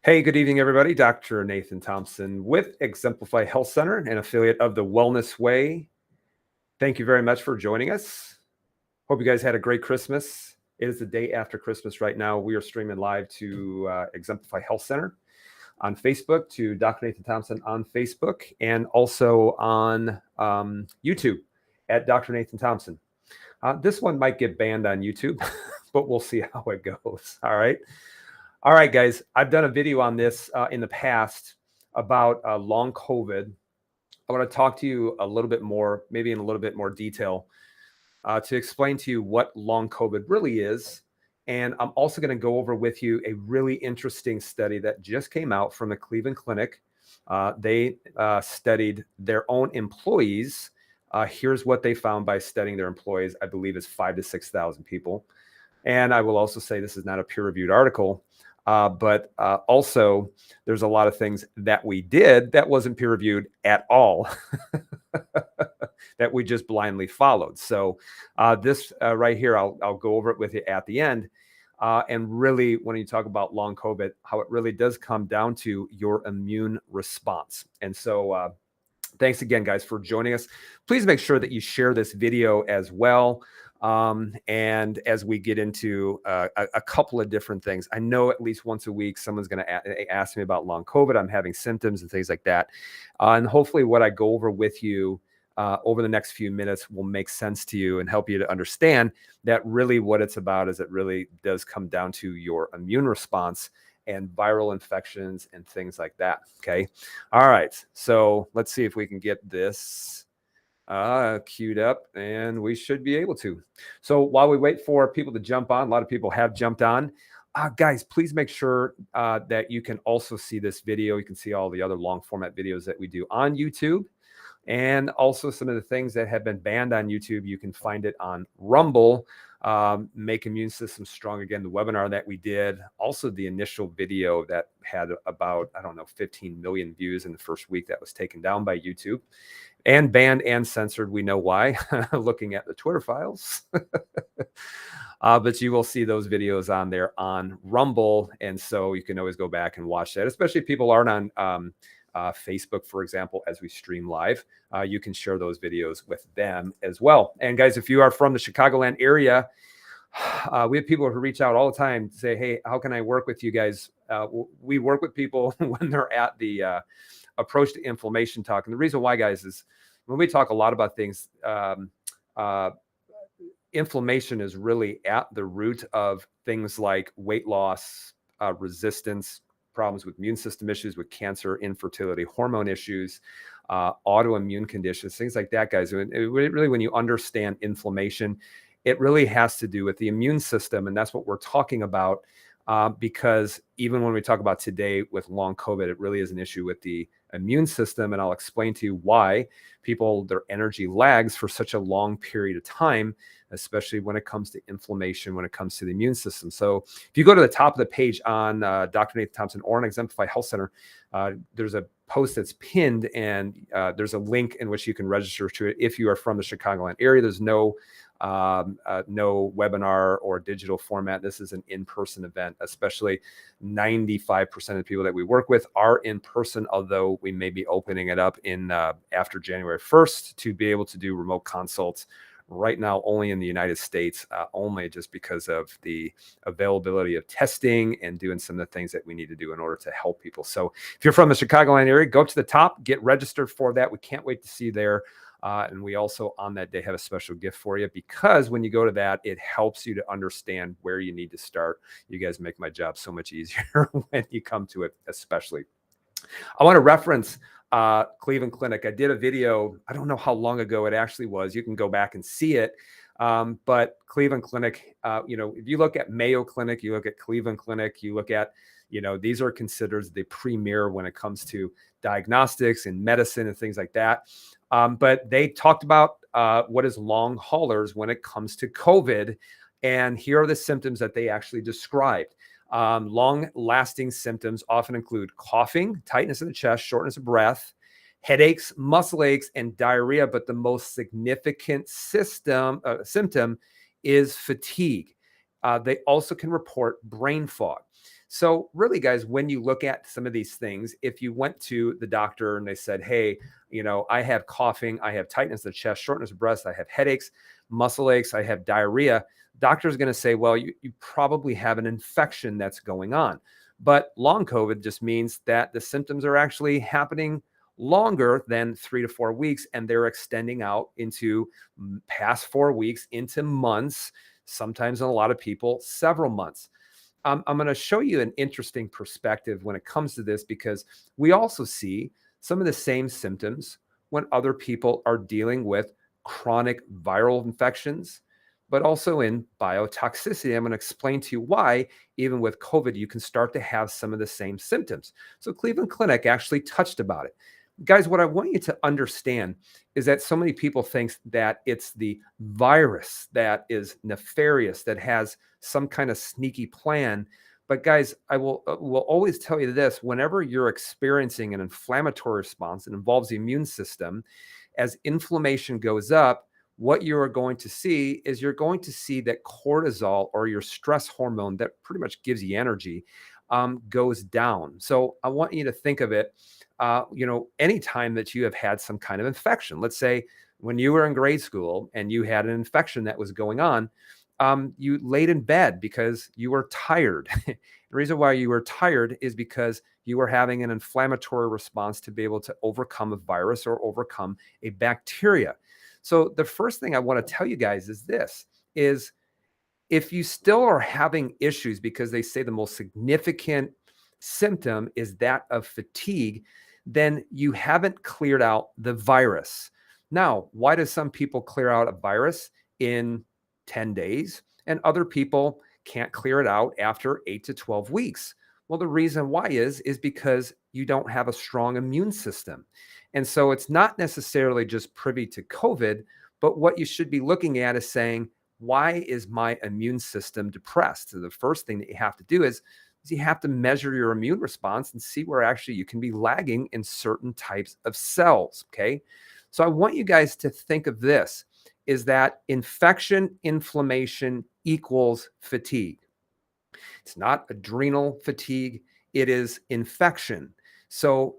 Hey, good evening, everybody. Dr. Nathan Thompson with Exemplify Health Center, an affiliate of the Wellness Way. Thank you very much for joining us. Hope you guys had a great Christmas. It is the day after Christmas right now. We are streaming live to Exemplify Health Center on Facebook, to Dr. Nathan Thompson on Facebook, and also on YouTube at Dr. Nathan Thompson. This one might get banned on YouTube, but we'll see how it goes. All right. All right, guys, I've done a video on this in the past about long COVID. I want to talk to you a little bit more, maybe in a little bit more detail, to explain to you what long COVID really is. And I'm also going to go over with you a really interesting study that just came out from the Cleveland Clinic. They studied their own employees. Here's what they found by studying their employees. I believe is 5,000 to 6,000 people. And I will also say this is not a peer-reviewed article. But also, there's a lot of things that we did that wasn't peer-reviewed at all, that we just blindly followed. So this right here, I'll go over it with you at the end. And really, when you talk about long COVID, how it really does come down to your immune response. And so thanks again, guys, for joining us. Please make sure that you share this video as well. And as we get into a couple of different things, I know at least once a week, someone's going to ask me about long COVID. I'm having symptoms and things like that. And hopefully what I go over with you over the next few minutes will make sense to you and help you to understand that really what it's about is it really does come down to your immune response and viral infections and things like that. Okay. All right. So let's see if we can get this queued up, and we should be able to. So while we wait for people to jump on, a lot of people have jumped on. Guys, please make sure that you can also see this video. You can see all the other long format videos that we do on YouTube. And also some of the things that have been banned on YouTube, you can find it on Rumble. Make Immune System Strong Again, the webinar that we did. Also the initial video that had about, 15 million views in the first week that was taken down by YouTube and banned and censored. We know why, looking at the Twitter files. But you will see those videos on there on Rumble. And so you can always go back and watch that, especially if people aren't on Facebook, for example, as we stream live. You can share those videos with them as well. And guys, if you are from the Chicagoland area, we have people who reach out all the time to say, hey, how can I work with you guys? We work with people when they're at the approach to inflammation talk. And the reason why, guys, is when we talk a lot about things, inflammation is really at the root of things like weight loss, resistance, problems with immune system issues, with cancer, infertility, hormone issues, autoimmune conditions, things like that, guys. Really, when you understand inflammation, it really has to do with the immune system. And that's what we're talking about, because even when we talk about today with long COVID, it really is an issue with the immune system. And I'll explain to you why people, their energy lags for such a long period of time, especially when it comes to inflammation, when it comes to the immune system. So if you go to the top of the page on Dr. Nathan Thompson or on Exemplify Health Center, there's a post that's pinned, and there's a link in which you can register to it if you are from the Chicagoland area. There's no webinar or digital format. This is an in-person event. Especially 95% of the people that we work with are in person, although we may be opening it up in after January 1st to be able to do remote consults. Right now, only in the United States, only just because of the availability of testing and doing some of the things that we need to do in order to help people. So if you're from the Chicagoland area, go to the top, get registered for that. We can't wait to see you there. And we also on that day have a special gift for you, because when you go to that, it helps you to understand where you need to start. You guys make my job so much easier when you come to it, especially. I want to reference Cleveland Clinic. I did a video, I don't know how long ago it actually was. You can go back and see it. But Cleveland Clinic, if you look at Mayo Clinic, you look at Cleveland Clinic, you look at, these are considered the premier when it comes to diagnostics and medicine and things like that. But they talked about what is long haulers when it comes to COVID. And here are the symptoms that they actually described. Long-lasting symptoms often include coughing, tightness in the chest, shortness of breath, headaches, muscle aches, and diarrhea. But the most significant symptom is fatigue. They also can report brain fog. So, really, guys, when you look at some of these things, if you went to the doctor and they said, hey, I have coughing, I have tightness of the chest, shortness of breath, I have headaches, muscle aches, I have diarrhea, doctor's going to say, well, you probably have an infection that's going on. But long COVID just means that the symptoms are actually happening longer than 3 to 4 weeks, and they're extending out into past 4 weeks, into months, sometimes in a lot of people, several months. I'm going to show you an interesting perspective when it comes to this, because we also see some of the same symptoms when other people are dealing with chronic viral infections, but also in biotoxicity. I'm going to explain to you why, even with COVID, you can start to have some of the same symptoms. So Cleveland Clinic actually touched about it. Guys, what I want you to understand is that so many people think that it's the virus that is nefarious, that has some kind of sneaky plan. But guys, I will always tell you this: whenever you're experiencing an inflammatory response that involves the immune system, as inflammation goes up, what you are going to see is you're going to see that cortisol, or your stress hormone that pretty much gives you energy, goes down. So I want you to think of it, anytime that you have had some kind of infection. Let's say when you were in grade school and you had an infection that was going on, you laid in bed because you were tired. The reason why you were tired is because you were having an inflammatory response to be able to overcome a virus or overcome a bacteria. So the first thing I want to tell you guys is this: is if you still are having issues, because they say the most significant symptom is that of fatigue, then you haven't cleared out the virus. Now, why do some people clear out a virus in 10 days and other people can't clear it out after 8 to 12 weeks? Well, the reason why is because you don't have a strong immune system. And so it's not necessarily just privy to COVID, but what you should be looking at is saying, why is my immune system depressed? So the first thing that you have to do is you have to measure your immune response and see where actually you can be lagging in certain types of cells. Okay. So I want you guys to think of this, is that infection, inflammation equals fatigue. It's not adrenal fatigue, it is infection. So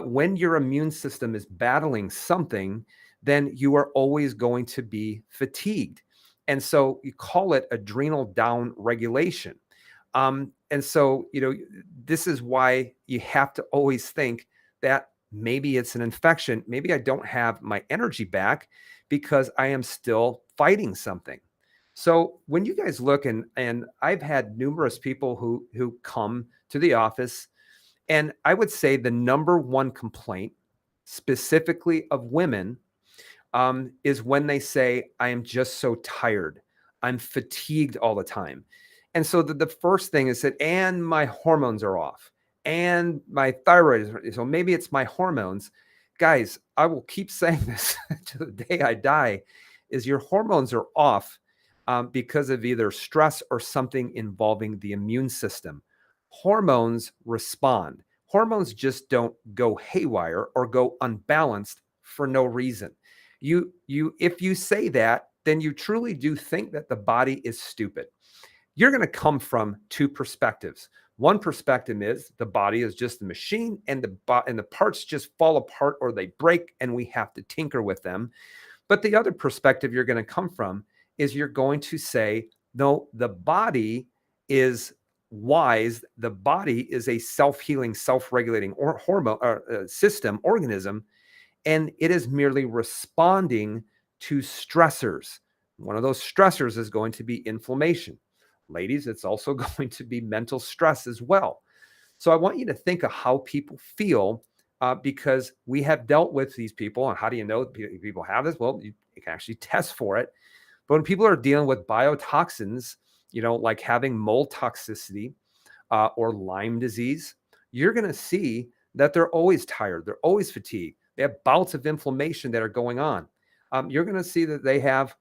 when your immune system is battling something, then you are always going to be fatigued. And so you call it adrenal down regulation. And so, this is why you have to always think that maybe it's an infection. Maybe I don't have my energy back because I am still fighting something. So when you guys look, and I've had numerous people who come to the office, and I would say the number one complaint, specifically of women, is when they say, I am just so tired. I'm fatigued all the time. And so the first thing is that, and my hormones are off, and my thyroid is, so maybe it's my hormones. Guys, I will keep saying this to the day I die, is your hormones are off because of either stress or something involving the immune system. Hormones respond. Hormones just don't go haywire or go unbalanced for no reason. If you say that, then you truly do think that the body is stupid. You're going to come from two perspectives. One perspective is the body is just a machine, and the parts just fall apart or they break and we have to tinker with them. But the other perspective you're going to come from is you're going to say, no, the body is wise. The body is a self-healing, self-regulating or hormone system, organism, and it is merely responding to stressors. One of those stressors is going to be inflammation. Ladies, it's also going to be mental stress as well. So I want you to think of how people feel, because we have dealt with these people. And how do you know people have this? Well, you can actually test for it. But when people are dealing with biotoxins, like having mold toxicity or Lyme disease, you're going to see that they're always tired. They're always fatigued. They have bouts of inflammation that are going on. You're going to see that they have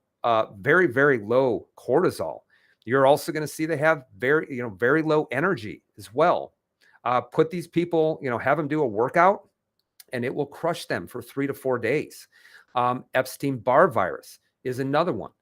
very, very low cortisol. You're also going to see they have very low energy as well. Put these people, have them do a workout, and it will crush them for 3 to 4 days. Epstein-Barr virus is another one.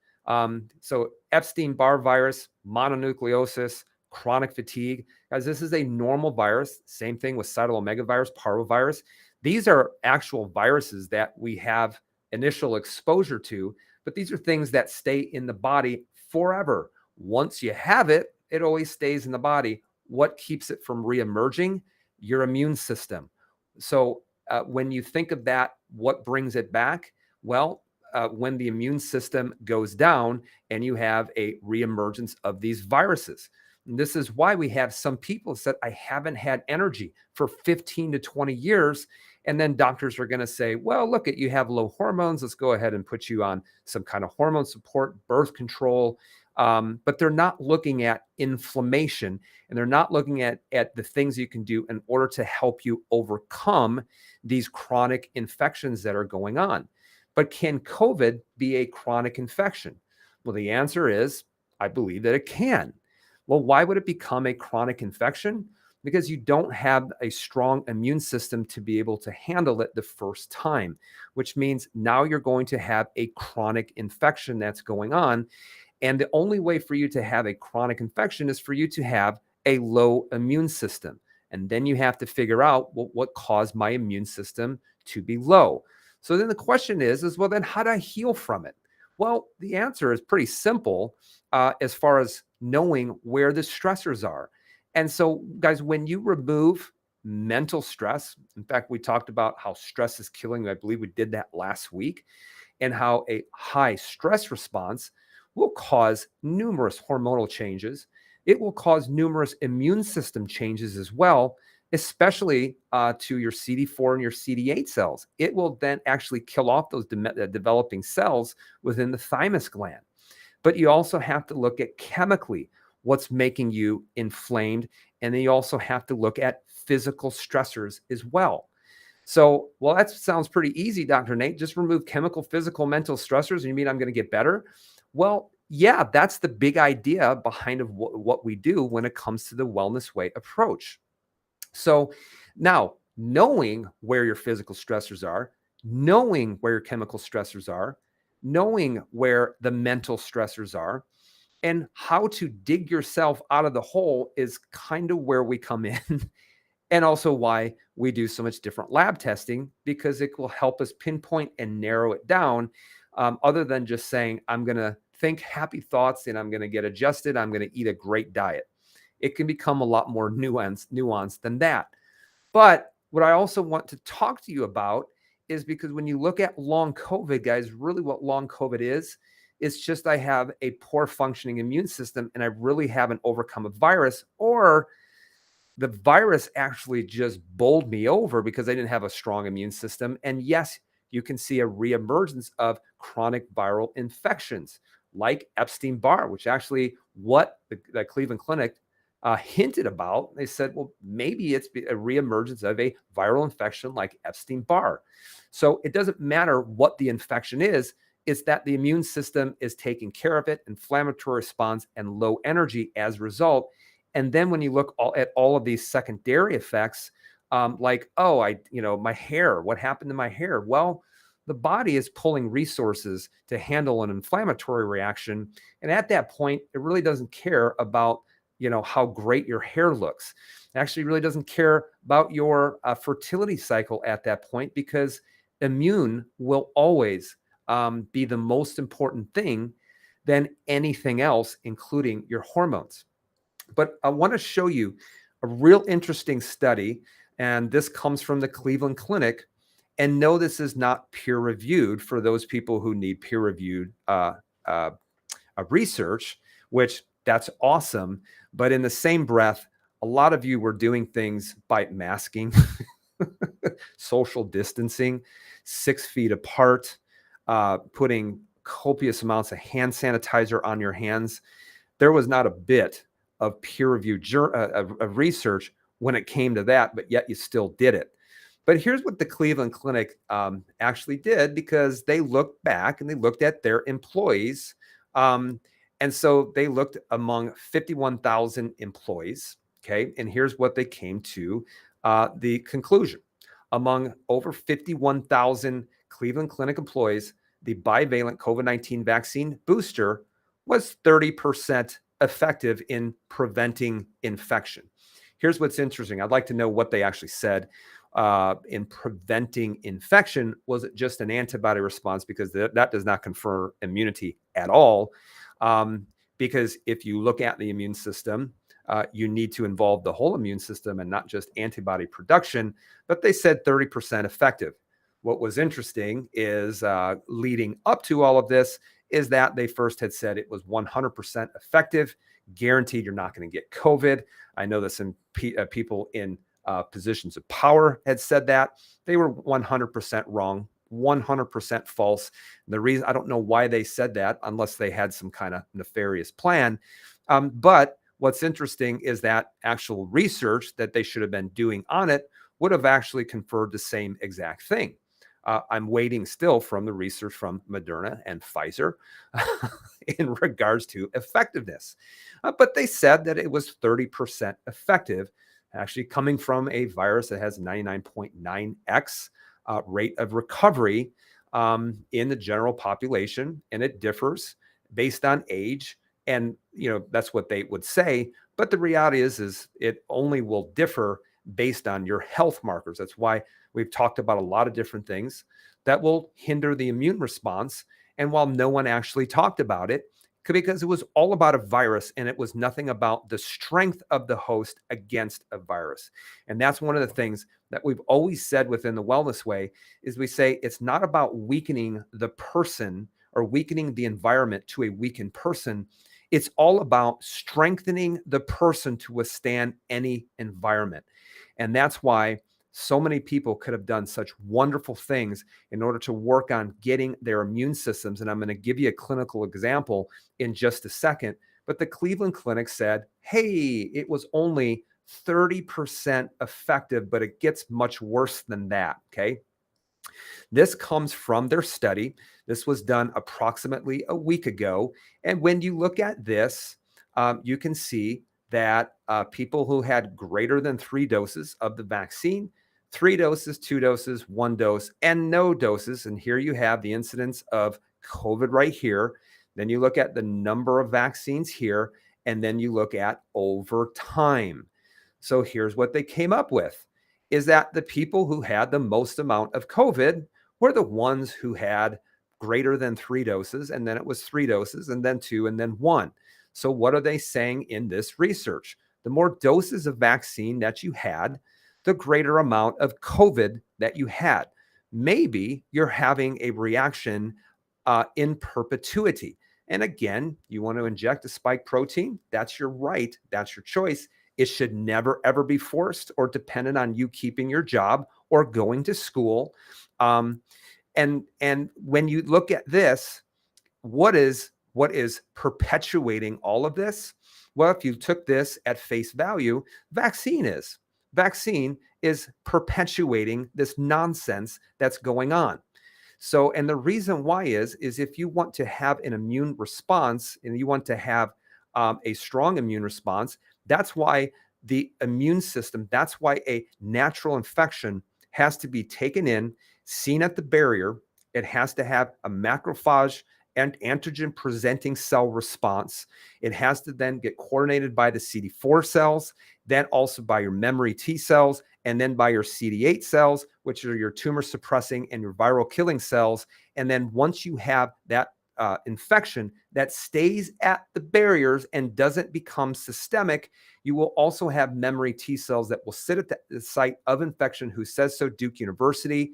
So Epstein-Barr virus, mononucleosis, chronic fatigue. Guys, this is a normal virus. Same thing with cytomegalovirus, parvovirus. These are actual viruses that we have initial exposure to, but these are things that stay in the body forever. Once you have it, it always stays in the body. What keeps it from reemerging? Your immune system. So when you think of that, what brings it back? Well, when the immune system goes down and you have a reemergence of these viruses. And this is why we have some people said, I haven't had energy for 15 to 20 years. And then doctors are going to say, well, look at you have low hormones. Let's go ahead and put you on some kind of hormone support, birth control. But they're not looking at inflammation, and they're not looking at the things you can do in order to help you overcome these chronic infections that are going on. But can COVID be a chronic infection? Well, the answer is, I believe that it can. Well, why would it become a chronic infection? Because you don't have a strong immune system to be able to handle it the first time, which means now you're going to have a chronic infection that's going on. And the only way for you to have a chronic infection is for you to have a low immune system. And then you have to figure out, well, what caused my immune system to be low? So then the question is, well, then how do I heal from it? Well, the answer is pretty simple as far as knowing where the stressors are. And so, guys, when you remove mental stress, in fact, we talked about how stress is killing. I believe we did that last week, and how a high stress response will cause numerous hormonal changes. It will cause numerous immune system changes as well, especially to your CD4 and your CD8 cells. It will then actually kill off those developing cells within the thymus gland. But you also have to look at chemically what's making you inflamed. And then you also have to look at physical stressors as well. So, well, that sounds pretty easy, Dr. Nate. Just remove chemical, physical, mental stressors, and you mean I'm going to get better? Well, yeah, that's the big idea behind of what we do when it comes to the Wellness Way approach. So now, knowing where your physical stressors are, knowing where your chemical stressors are, knowing where the mental stressors are, and how to dig yourself out of the hole is kind of where we come in. And also why we do so much different lab testing, because it will help us pinpoint and narrow it down, other than just saying, I'm going to think happy thoughts and I'm going to get adjusted. I'm going to eat a great diet. It can become a lot more nuanced than that. But what I also want to talk to you about is, because when you look at long COVID, guys, really what long COVID is, it's just I have a poor functioning immune system and I really haven't overcome a virus, or the virus actually just bowled me over because I didn't have a strong immune system. And yes, you can see a reemergence of chronic viral infections like Epstein-Barr, which actually what the Cleveland Clinic hinted about. They said, well, maybe it's a reemergence of a viral infection like Epstein-Barr. So it doesn't matter what the infection is, it's that the immune system is taking care of it, inflammatory response, and low energy as a result. And then when you look at all of these secondary effects, like, oh, my hair, what happened to my hair? Well, the body is pulling resources to handle an inflammatory reaction. And at that point, it really doesn't care about, how great your hair looks. It actually really doesn't care about your fertility cycle at that point, because immune will always be the most important thing than anything else, including your hormones. But I want to show you a real interesting study, and this comes from the Cleveland Clinic. And no, this is not peer reviewed for those people who need peer reviewed research, which that's awesome. But in the same breath, a lot of you were doing things by masking, social distancing, 6 feet apart, putting copious amounts of hand sanitizer on your hands. There was not a bit of peer-reviewed of research when it came to that, but yet you still did it. But here's what the Cleveland Clinic actually did, because they looked back and they looked at their employees. And so they looked among 51,000 employees, okay? And here's what they came to the conclusion. Among over 51,000 Cleveland Clinic employees, the bivalent COVID-19 vaccine booster was 30% effective in preventing infection. Here's what's interesting. I'd like to know what they actually said in preventing infection. Was it just an antibody response? Because that does not confer immunity at all. Because if you look at the immune system, you need to involve the whole immune system and not just antibody production. But they said 30% effective. What was interesting is leading up to all of this is that they first had said it was 100% effective, guaranteed you're not going to get COVID. I know that some people in positions of power had said that. They were 100% wrong, 100% false. And the reason, I don't know why they said that unless they had some kind of nefarious plan. But what's interesting is that actual research that they should have been doing on it would have actually conferred the same exact thing. I'm waiting still from the research from Moderna and Pfizer in regards to effectiveness. But they said that it was 30% effective, actually coming from a virus that has 99.9x rate of recovery in the general population, and it differs based on age. And that's what they would say. But the reality is it only will differ based on your health markers. That's why we've talked about a lot of different things that will hinder the immune response. And while no one actually talked about it, because it was all about a virus and it was nothing about the strength of the host against a virus. And that's one of the things that we've always said within the Wellness Way is we say it's not about weakening the person or weakening the environment to a weakened person. It's all about strengthening the person to withstand any environment. And that's why so many people could have done such wonderful things in order to work on getting their immune systems. And I'm going to give you a clinical example in just a second. But the Cleveland Clinic said, hey, it was only 30% effective, but it gets much worse than that. Okay. This comes from their study. This was done approximately a week ago. And when you look at this, you can see that people who had greater than 3 doses of the vaccine, 3 doses, 2 doses, 1 dose, and no doses. And here you have the incidence of COVID right here. Then you look at the number of vaccines here, and then you look at over time. So here's what they came up with, is that the people who had the most amount of COVID were the ones who had greater than 3 doses, and then it was 3 doses, and then 2, and then 1. So what are they saying in this research? The more doses of vaccine that you had, the greater amount of COVID that you had. Maybe you're having a reaction in perpetuity. And again, you want to inject a spike protein, that's your right, that's your choice. It should never, ever be forced or dependent on you keeping your job or going to school. And when you look at this, what is perpetuating all of this? Well, if you took this at face value, vaccine is perpetuating this nonsense that's going on. So, and the reason why is if you want to have an immune response and you want to have a strong immune response, that's why the immune system, that's why a natural infection has to be taken in, seen at the barrier. It has to have a macrophage and antigen presenting cell response. It has to then get coordinated by the CD4 cells, then also by your memory T cells, and then by your CD8 cells, which are your tumor suppressing and your viral killing cells. And then once you have that infection that stays at the barriers and doesn't become systemic, you will also have memory T cells that will sit at the site of infection. Who says so? Duke University.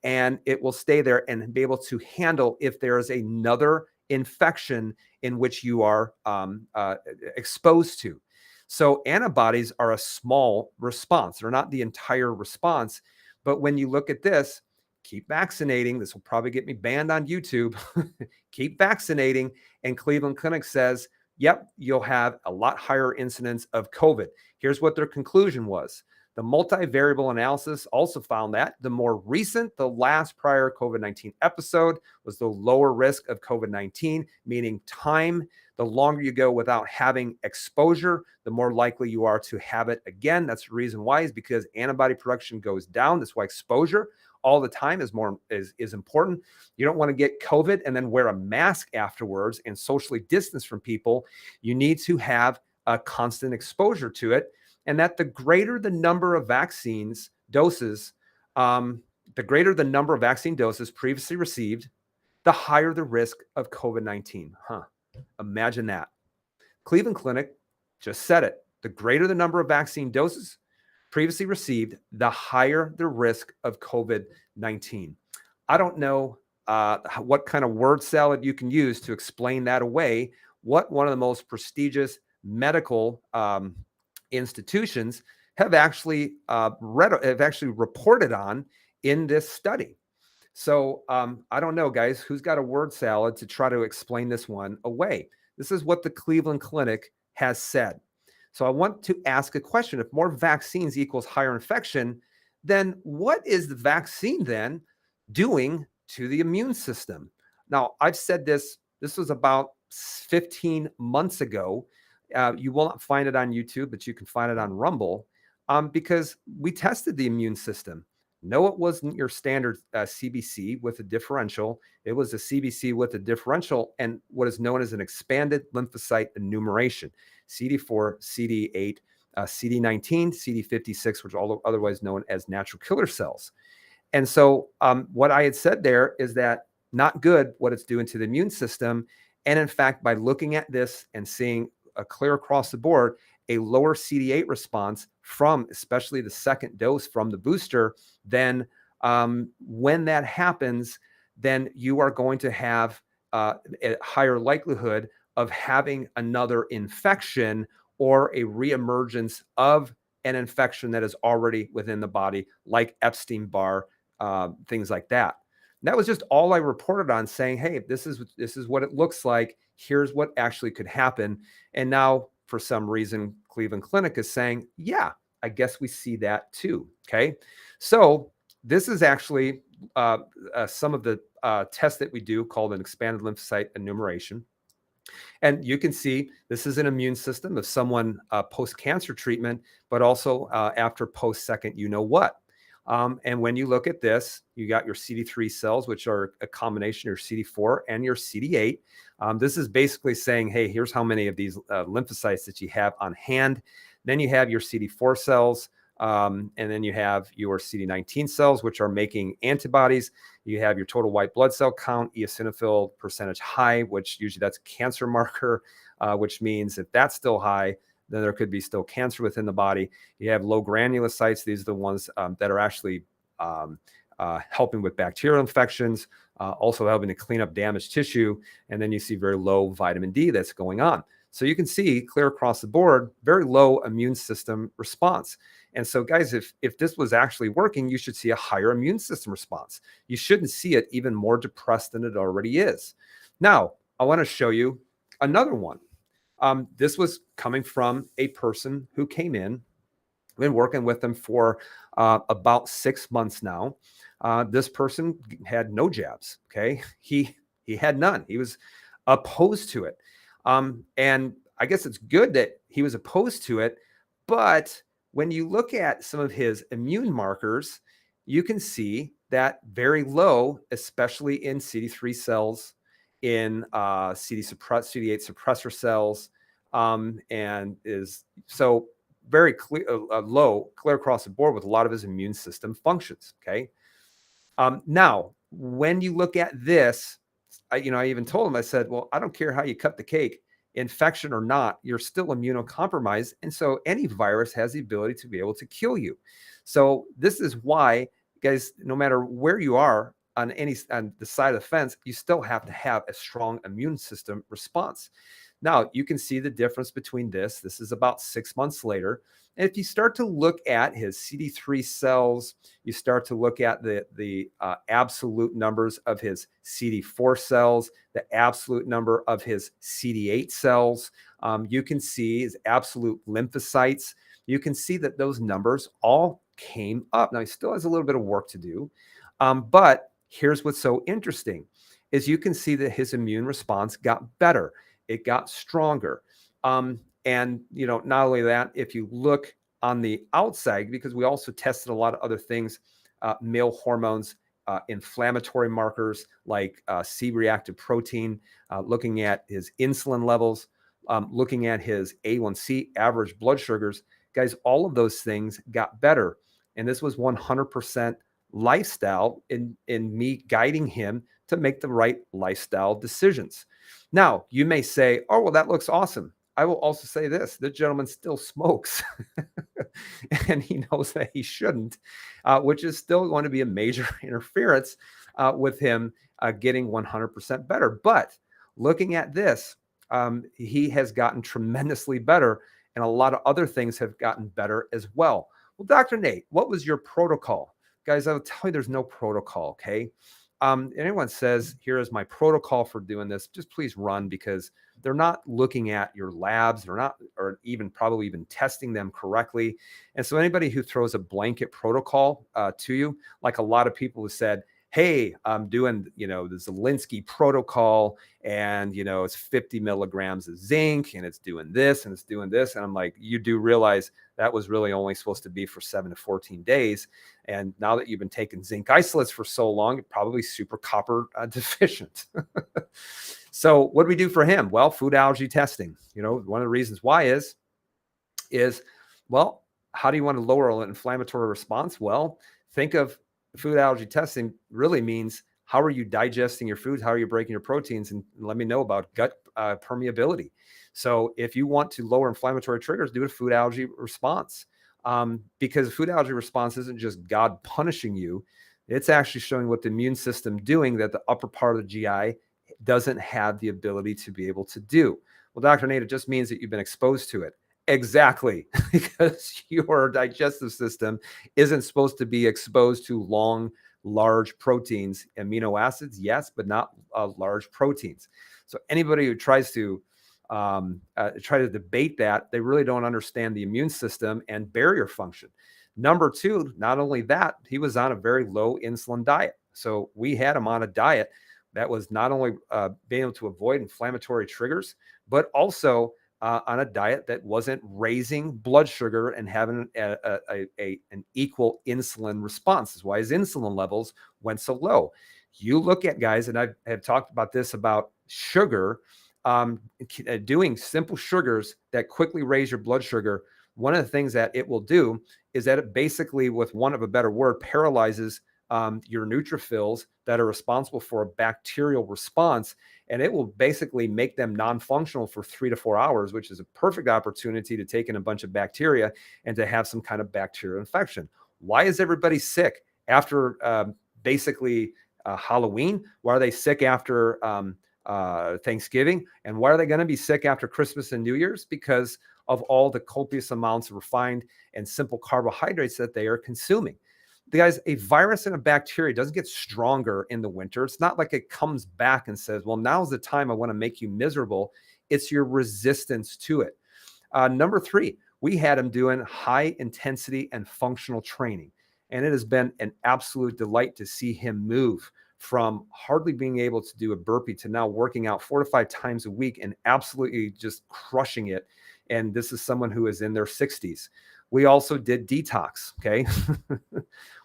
And it will stay there and be able to handle if there is another infection in which you are exposed to. So antibodies are a small response. They're not the entire response. But when you look at this, keep vaccinating. This will probably get me banned on YouTube. Keep vaccinating. And Cleveland Clinic says, yep, you'll have a lot higher incidence of COVID. Here's what their conclusion was. The multivariable analysis also found that the more recent the last prior COVID-19 episode was, the lower risk of COVID-19, meaning time. The longer you go without having exposure, the more likely you are to have it again. That's the reason why, is because antibody production goes down. That's why exposure all the time is important. You don't want to get COVID and then wear a mask afterwards and socially distance from people. You need to have a constant exposure to it. And that the greater the number of vaccines doses, the greater the number of vaccine doses previously received, the higher the risk of COVID-19. Imagine that. Cleveland Clinic just said it. The greater the number of vaccine doses previously received, the higher the risk of COVID-19. I don't know what kind of word salad you can use to explain that away. What one of the most prestigious medical institutions have actually reported on in this study. So I don't know, guys, who's got a word salad to try to explain this one away. This is what the Cleveland Clinic has said. So I want to ask a question. If more vaccines equals higher infection, then what is the vaccine then doing to the immune system? Now, I've said this was about 15 months ago. You will not find it on YouTube, but you can find it on Rumble, because we tested the immune system. No, it wasn't your standard CBC with a differential. It was a CBC with a differential and what is known as an expanded lymphocyte enumeration. CD4, CD8, CD19, CD56, which are otherwise known as natural killer cells. And so what I had said there is that not good what it's doing to the immune system. And in fact, by looking at this and seeing a clear across the board, a lower CD8 response from especially the second dose from the booster, then when that happens, then you are going to have a higher likelihood of having another infection or a reemergence of an infection that is already within the body, like Epstein-Barr, things like that. And that was just all I reported on, saying, hey, this is what it looks like. Here's what actually could happen. And now, for some reason, Cleveland Clinic is saying, yeah, I guess we see that too. Okay. So this is actually some of the tests that we do called an expanded lymphocyte enumeration. And you can see this is an immune system of someone post-cancer treatment, but also after post-second, you know what. And when you look at this, you got your CD3 cells, which are a combination of your CD4 and your CD8. This is basically saying, hey, here's how many of these lymphocytes that you have on hand. Then you have your CD4 cells, and then you have your CD19 cells, which are making antibodies. You have your total white blood cell count, eosinophil percentage high, which usually that's a cancer marker, which means if that's still high, then there could be still cancer within the body. You have low granulocytes. These are the ones that are actually helping with bacterial infections, also helping to clean up damaged tissue. And then you see very low vitamin D that's going on. So you can see clear across the board, very low immune system response. And so, guys, if this was actually working, you should see a higher immune system response. You shouldn't see it even more depressed than it already is. Now, I want to show you another one. This was coming from a person who came in. I've been working with them for about 6 months now. This person had no jabs. Okay, he had none. He was opposed to it, and I guess it's good that he was opposed to it. But when you look at some of his immune markers, you can see that very low, especially in CD3 cells, in CD8 suppressor cells, and is so very clear, low, clear across the board with a lot of his immune system functions. Okay. Now, when you look at this, I even told him, I said, well, I don't care how you cut the cake, infection or not, you're still immunocompromised. And so any virus has the ability to be able to kill you. So this is why, guys, no matter where you are on the side of the fence, you still have to have a strong immune system response. Now, you can see the difference between this. This is about 6 months later. And if you start to look at his CD3 cells, you start to look at the absolute numbers of his CD4 cells, the absolute number of his CD8 cells, you can see his absolute lymphocytes. you can see that those numbers all came up. Now, he still has a little bit of work to do, but here's what's so interesting is you can see that his immune response got better. It got stronger. And, not only that, if you look on the outside, because we also tested a lot of other things, male hormones, inflammatory markers like C-reactive protein, looking at his insulin levels, looking at his A1C, average blood sugars, guys, all of those things got better. And this was 100% lifestyle in me guiding him to make the right lifestyle decisions. Now, you may say, oh, well, that looks awesome. I will also say this, the gentleman still smokes and he knows that he shouldn't, which is still going to be a major interference with him getting 100% better. But looking at this, he has gotten tremendously better, and a lot of other things have gotten better as well. Well, Dr. Nate, what was your protocol? Guys, I'll tell you there's no protocol, okay? Anyone says, here is my protocol for doing this, just please run, because they're not looking at your labs. They're not, or even probably even testing them correctly. And so anybody who throws a blanket protocol to you, like a lot of people who said, hey, I'm doing, the Zelinsky protocol, and, it's 50 milligrams of zinc, and it's doing this, and it's doing this. And I'm like, you do realize that was really only supposed to be for 7 to 14 days. And now that you've been taking zinc isolates for so long, you're probably super copper deficient. So what do we do for him? Well, food allergy testing. One of the reasons why is, well, how do you want to lower an inflammatory response? Well, think of food allergy testing really means, how are you digesting your foods? How are you breaking your proteins? And let me know about gut permeability. So if you want to lower inflammatory triggers, do a food allergy response, because food allergy response isn't just God punishing you. It's actually showing what the immune system doing that the upper part of the GI doesn't have the ability to be able to do. Well, Dr. Nate, it just means that you've been exposed to it. Exactly, because your digestive system isn't supposed to be exposed to long, large proteins, amino acids, yes, but not large proteins. So anybody who tries to debate that, they really don't understand the immune system and barrier function. Number two, not only that, he was on a very low insulin diet. So we had him on a diet that was not only being able to avoid inflammatory triggers, but also on a diet that wasn't raising blood sugar and having an equal insulin response. That's why his insulin levels went so low. You look at, guys, and I have talked about this, about sugar, doing simple sugars that quickly raise your blood sugar. One of the things that it will do is that it basically, with one of a better word, paralyzes your neutrophils that are responsible for a bacterial response, and it will basically make them non-functional for 3 to 4 hours, which is a perfect opportunity to take in a bunch of bacteria and to have some kind of bacterial infection. Why is everybody sick after basically Halloween? Why are they sick after Thanksgiving? And why are they going to be sick after Christmas and New Year's? Because of all the copious amounts of refined and simple carbohydrates that they are consuming. Guys, a virus and a bacteria doesn't get stronger in the winter. It's not like it comes back and says, well, now's the time I want to make you miserable. It's your resistance to it. Number three, we had him doing high intensity and functional training. And it has been an absolute delight to see him move from hardly being able to do a burpee to now working out 4 to 5 times a week and absolutely just crushing it. And this is someone who is in their 60s. We also did detox. Okay.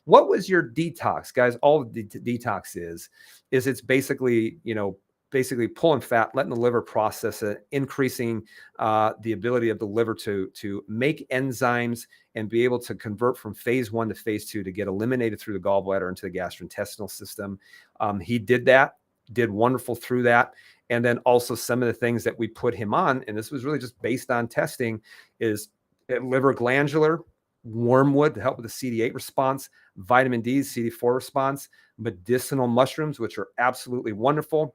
What was your detox, guys? All the detox is it's basically, basically pulling fat, letting the liver process it, increasing the ability of the liver to make enzymes and be able to convert from phase 1 to phase 2 to get eliminated through the gallbladder into the gastrointestinal system. He did that, did wonderful through that. And then also some of the things that we put him on, and this was really just based on testing, is liver glandular, wormwood to help with the CD8 response, vitamin D, CD4 response, medicinal mushrooms, which are absolutely wonderful.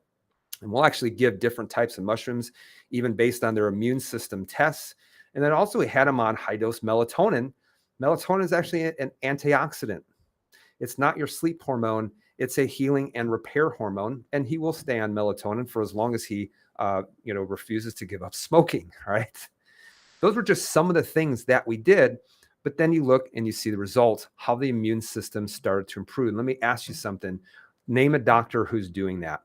And we'll actually give different types of mushrooms, even based on their immune system tests. And then also we had them on high dose melatonin. Melatonin is actually an antioxidant. It's not your sleep hormone. It's a healing and repair hormone. And he will stay on melatonin for as long as he, refuses to give up smoking. Right. Those were just some of the things that we did. But then you look and you see the results, how the immune system started to improve. And let me ask you something. Name a doctor who's doing that.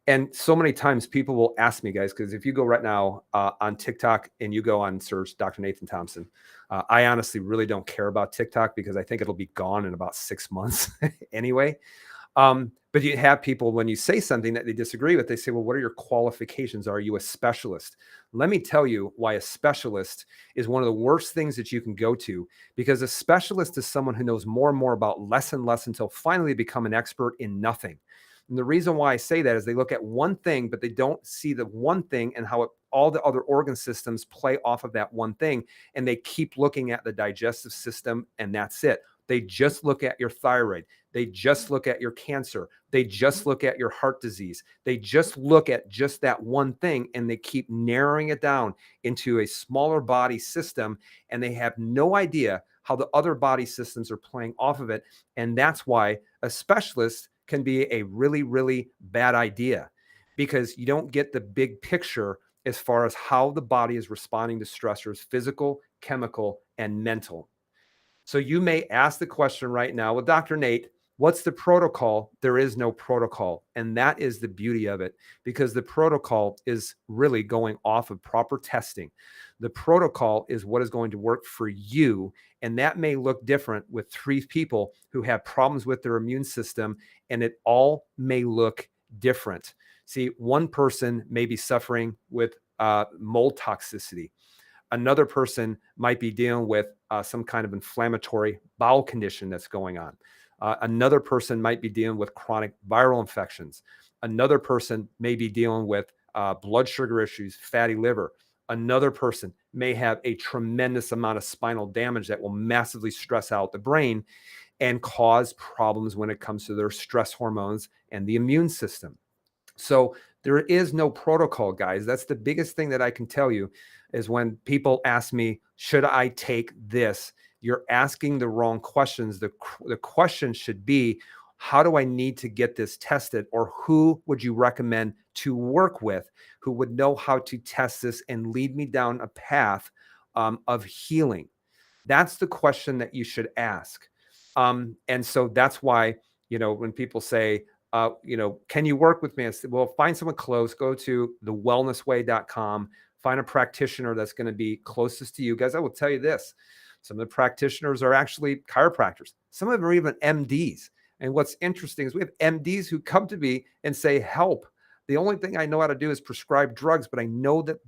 And so many times people will ask me, guys, because if you go right now on TikTok and you go on search Dr. Nathan Thompson, I honestly really don't care about TikTok because I think it'll be gone in about 6 months anyway. But you have people, when you say something that they disagree with, they say, well, what are your qualifications? Are you a specialist? Let me tell you why a specialist is one of the worst things that you can go to, because a specialist is someone who knows more and more about less and less until finally they become an expert in nothing. And the reason why I say that is they look at one thing, but they don't see the one thing and how all the other organ systems play off of that one thing. And they keep looking at the digestive system, and that's it. They just look at your thyroid. They just look at your cancer. They just look at your heart disease. They just look at just that one thing, and they keep narrowing it down into a smaller body system, and they have no idea how the other body systems are playing off of it. And that's why a specialist can be a really, really bad idea, because you don't get the big picture as far as how the body is responding to stressors, physical, chemical, and mental. So you may ask the question right now, well, Dr. Nate, what's the protocol? There is no protocol. And that is the beauty of it, because the protocol is really going off of proper testing. The protocol is what is going to work for you. And that may look different with 3 people who have problems with their immune system, and it all may look different. See, one person may be suffering with mold toxicity. Another person might be dealing with some kind of inflammatory bowel condition that's going on. Another person might be dealing with chronic viral infections. Another person may be dealing with blood sugar issues, fatty liver. Another person may have a tremendous amount of spinal damage that will massively stress out the brain and cause problems when it comes to their stress hormones and the immune system. So there is no protocol, guys. That's the biggest thing that I can tell you, is when people ask me, should I take this? You're asking the wrong questions. The question should be, how do I need to get this tested? Or who would you recommend to work with who would know how to test this and lead me down a path of healing? That's the question that you should ask. And so that's why, when people say, can you work with me? I said, well, find someone close, go to thewellnessway.com, find a practitioner that's going to be closest to you. Guys, I will tell you this. Some of the practitioners are actually chiropractors. Some of them are even MDs. And what's interesting is we have MDs who come to me and say, help. The only thing I know how to do is prescribe drugs, but I know that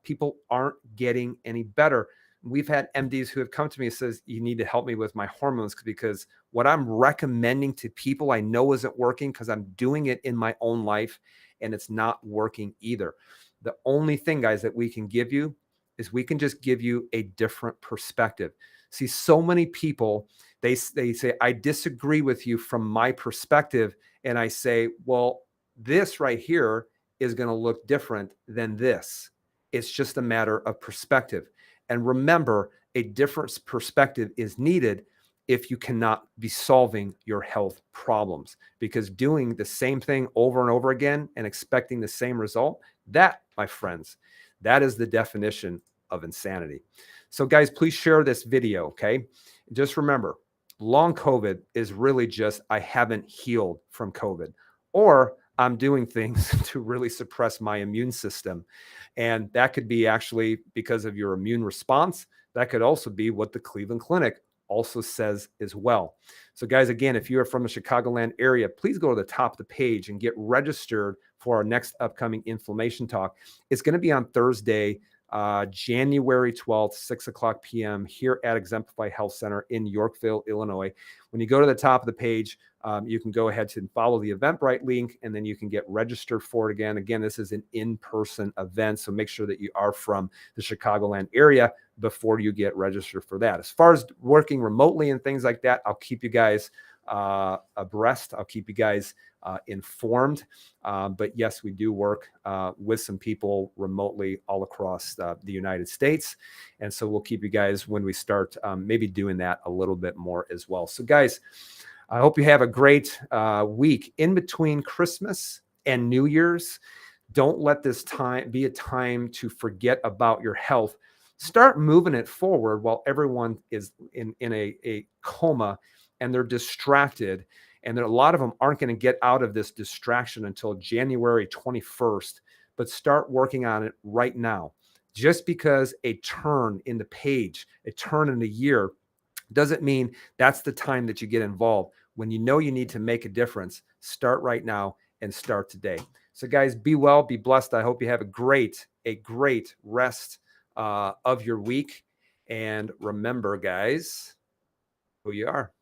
people aren't getting any better. We've had MDs who have come to me and says, you need to help me with my hormones, because what I'm recommending to people I know isn't working, because I'm doing it in my own life and it's not working either. The only thing, guys, that we can give you is we can just give you a different perspective. See, so many people, they say, I disagree with you from my perspective. And I say, well, this right here is going to look different than this. It's just a matter of perspective. And remember, a different perspective is needed if you cannot be solving your health problems, because doing the same thing over and over again and expecting the same result, that, my friends, that is the definition of insanity. So guys, please share this video, okay? Just remember, long COVID is really just, I haven't healed from COVID, or I'm doing things to really suppress my immune system. And that could be actually because of your immune response. That could also be what the Cleveland Clinic also says as well. So guys, again, if you are from the Chicagoland area, please go to the top of the page and get registered for our next upcoming inflammation talk. It's going to be on Thursday, January 12th, 6:00 p.m. here at Exemplify Health Center in Yorkville, Illinois. When you go to the top of the page, you can go ahead and follow the Eventbrite link, and then you can get registered for it again. Again, this is an in-person event, so make sure that you are from the Chicagoland area before you get registered for that. As far as working remotely and things like that, I'll keep you guys abreast. I'll keep you guys informed. But yes, we do work with some people remotely all across the United States. And so we'll keep you guys when we start maybe doing that a little bit more as well. So guys, I hope you have a great week in between Christmas and New Year's. Don't let this time be a time to forget about your health. Start moving it forward while everyone is in a coma and they're distracted. And there, a lot of them aren't going to get out of this distraction until January 21st, but start working on it right now. Just because a turn in the page, a turn in the year, doesn't mean that's the time that you get involved. When you know you need to make a difference, start right now and start today. So, guys, be well, be blessed. I hope you have a great rest of your week. And remember, guys, who you are.